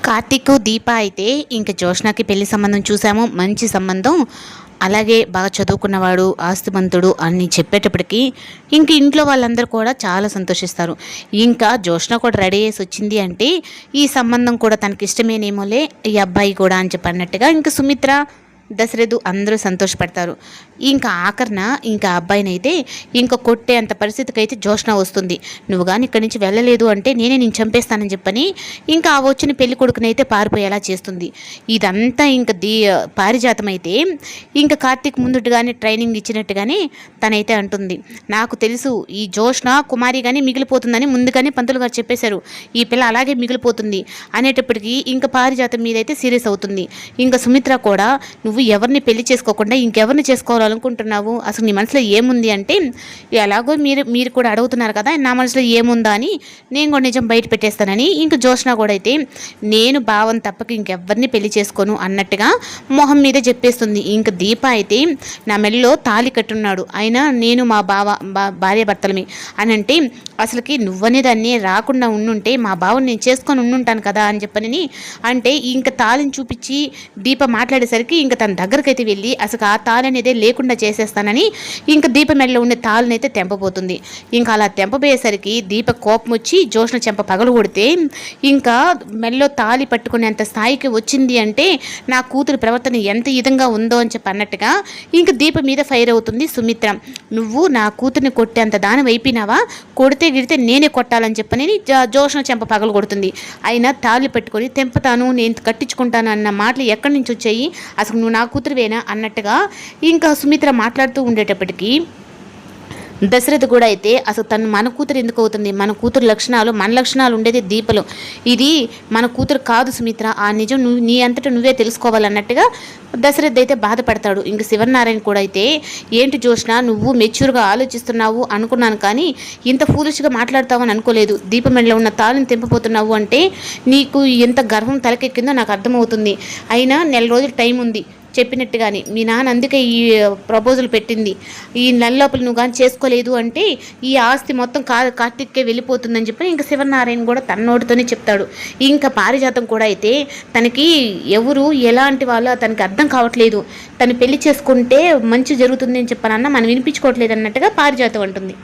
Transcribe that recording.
కార్తీక్, దీప అయితే ఇంక జోష్నాకి పెళ్లి సంబంధం చూసాము. మంచి సంబంధం, అలాగే బాగా చదువుకున్నవాడు, ఆస్తిమంతుడు అని చెప్పేటప్పటికి ఇంక ఇంట్లో వాళ్ళందరూ కూడా చాలా సంతోషిస్తారు. ఇంకా జోష్న కూడా రెడీ చేసి వచ్చింది అంటే ఈ సంబంధం కూడా తనకి ఇష్టమేనేమోలే ఈ అబ్బాయి కూడా అని చెప్పి అన్నట్టుగా ఇంక సుమిత్ర, దశరథు అందరూ సంతోషపడతారు. ఇంకా ఆఖరణ ఇంకా అబ్బాయినైతే ఇంకా కొట్టే అంత పరిస్థితికి అయితే జోష్న వస్తుంది. నువ్వు కానీ ఇక్కడి నుంచి వెళ్ళలేదు అంటే నేను చంపేస్తానని చెప్పని ఇంకా ఆ వచ్చిన పెళ్లి కొడుకునైతే పారిపోయేలా చేస్తుంది. ఇదంతా ఇంకా పారిజాతం అయితే ఇంకా కార్తీక్ ముందుగానే ట్రైనింగ్ ఇచ్చినట్టుగానే తనైతే అంటుంది, నాకు తెలుసు ఈ జోష్న కుమారి కానీ మిగిలిపోతుందని ముందుగానే పంతులు గారు చెప్పేశారు, ఈ పిల్ల అలాగే మిగిలిపోతుంది అనేటప్పటికీ ఇంకా పారిజాతం మీదైతే సీరియస్ అవుతుంది. ఇంకా సుమిత్ర కూడా, నువ్వు ఎవరిని పెళ్లి చేసుకోకుండా ఇంకెవరిని చేసుకోవాలనుకుంటున్నావు, అసలు నీ మనసులో ఏముంది అంటే, ఎలాగో మీరు కూడా అడుగుతున్నారు కదా నా మనసులో ఏముందా అని నేను కూడా నిజం బయట పెట్టేస్తానని ఇంక జోష్న కూడా అయితే నేను భావం తప్పక ఇంకెవరిని పెళ్లి చేసుకోను అన్నట్టుగా మొహం మీద చెప్పేస్తుంది. ఇంక దీప అయితే నా మెల్లో తాళి కట్టున్నాడు, అయినా నేను మా భార్య భర్తలమే అని అంటే, అసలుకి నువ్వనే దాన్ని రాకుండా ఉండుంటే మా బావని నేను చేసుకొని ఉండుంటాను కదా అని చెప్పని అంటే ఇంక తాళిని చూపించి దీప మాట్లాడేసరికి ఇంక తన దగ్గరికి అయితే వెళ్ళి అసలు ఆ తాళి అనేది లేకుండా చేసేస్తానని ఇంక దీప మెడలో ఉండే తాళిని అయితే తెంపబోతుంది. ఇంకా అలా తెంపబోయేసరికి దీప కోపం వచ్చి జోష్న చెంప పగలు కొడితే ఇంకా మెడలో తాళి పట్టుకునేంత స్థాయికి వచ్చింది అంటే నా కూతురు ప్రవర్తన ఎంత విధంగా ఉందో అని చెప్పి అన్నట్టుగా ఇంక దీప మీద ఫైర్ అవుతుంది సుమిత్ర. నువ్వు నా కూతుర్ని కొట్టేంత దాని అయిపోయినావా, కొడితే గిడితే నేనే కొట్టాలని చెప్పని జోష్న చెంప పగలు కొడుతుంది. అయినా తాళి పెట్టుకొని తెంపుతాను, నేను కట్టించుకుంటాను అన్న మాటలు ఎక్కడి నుంచి వచ్చాయి, అసలు నువ్వు నా కూతురువేనా అన్నట్టుగా ఇంకా సుమిత్ర మాట్లాడుతూ ఉండేటప్పటికీ దశరథ్ కూడా అయితే అసలు తను మన కూతురు ఎందుకు అవుతుంది, మన కూతురు లక్షణాలు మన లక్షణాలు ఉండేది దీపలు, ఇది మన కూతురు కాదు సుమిత్ర, ఆ నిజం నువ్వు నీ అంతటా నువ్వే తెలుసుకోవాలన్నట్టుగా దశరథ్ అయితే బాధపడతాడు. ఇంక శివనారాయణ కూడా అయితే, ఏంటి జోష్న నువ్వు మెచ్యూర్గా ఆలోచిస్తున్నావు అనుకున్నాను కానీ ఇంత ఫూలిష్గా మాట్లాడతావని అనుకోలేదు, దీపమెడలో ఉన్న తాళిని తెంపబోతున్నావు అంటే నీకు ఎంత గర్వం తలకెక్కిందో నాకు అర్థమవుతుంది. అయినా నెల రోజులు టైం ఉంది చెప్పినట్టుగానే, మీ నాన్న అందుకే ఈ ప్రపోజల్ పెట్టింది, ఈ నెల లోపల నువ్వు కానీ చేసుకోలేదు అంటే ఈ ఆస్తి మొత్తం కార్తీక్కే వెళ్ళిపోతుందని చెప్పి ఇంకా శివనారాయణ కూడా తన నోటితోనే చెప్తాడు. ఇంకా పారిజాతం కూడా అయితే తనకి ఎవరు ఎలాంటి వాళ్ళు తనకి అర్థం కావట్లేదు, తను పెళ్లి చేసుకుంటే మంచి జరుగుతుంది అని చెప్పనన్నా మనం వినిపించుకోవట్లేదు అన్నట్టుగా పారిజాతం అంటుంది.